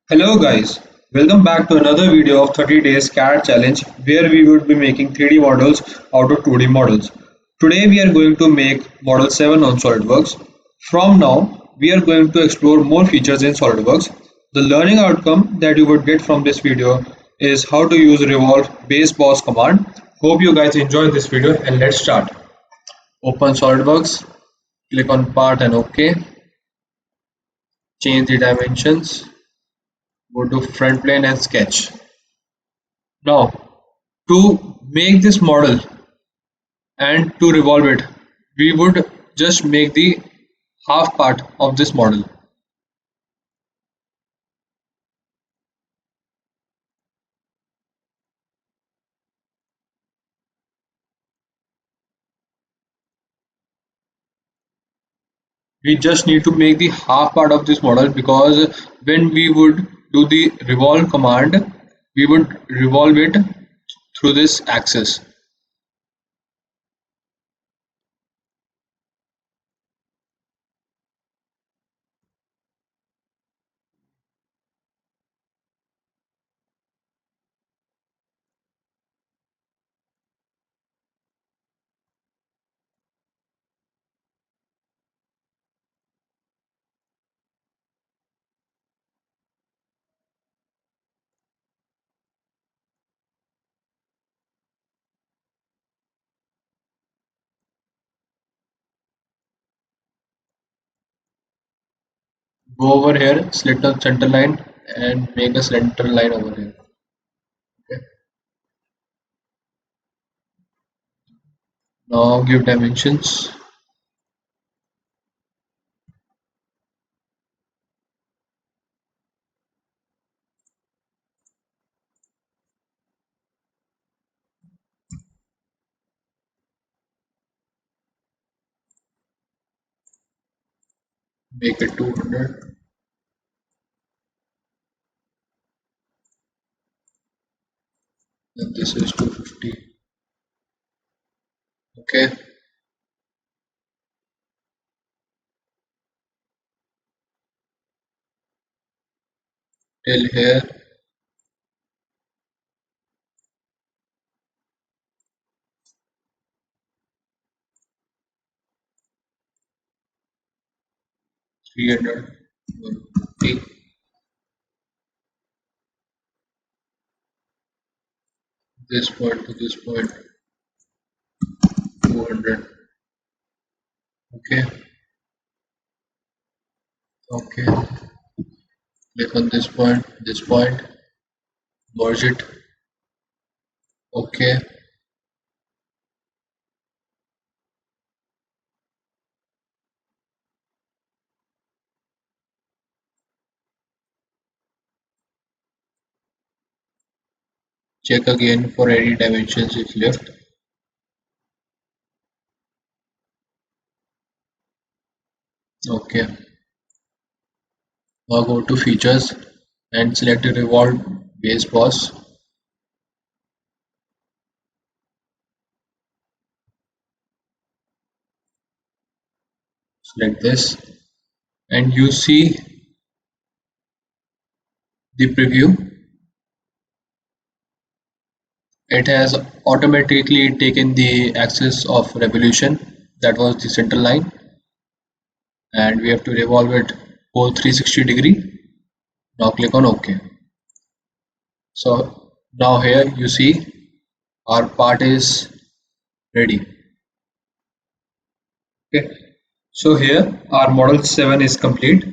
Hello guys, welcome back to another video of 30 days CAD challenge where we would be making 3D models out of 2D models. Today we are going to make model 7 on SolidWorks. From now we are going to explore more features in SolidWorks. The learning outcome that you would get from this video is how to use revolve base boss command. Hope you guys enjoyed this video and let's start. Open SolidWorks, click on part and OK. Change the dimensions. Go to front plane and sketch. Now to make this model and to revolve it, we would just make the half part of this model. We just need to make the half part of this model because when we would do the revolve command, we would revolve it through this axis. Go over here, select a center line and make a center line over here. Okay. Now give dimensions. Make it 200. And this is 250. Okay. Till here. Three hundred. This point to this point 200. Okay, click on this point, merge it. Okay, check again for any dimensions if left. Okay, now go to features and select a revolve base boss. Select this and you see the preview. It has automatically taken the axis of revolution, that was the center line, and we have to revolve it whole 360-degree. Now click on OK. So now here you see our part is ready. Okay, so here our model 7 is complete.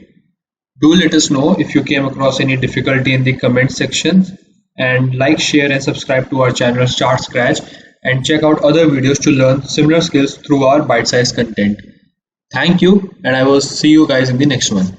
Do let us know if you came across any difficulty in the comment section, and like, share and subscribe to our channel Start Scratch, and check out other videos to learn similar skills through our bite-sized content. Thank you, and I will see you guys in the next one.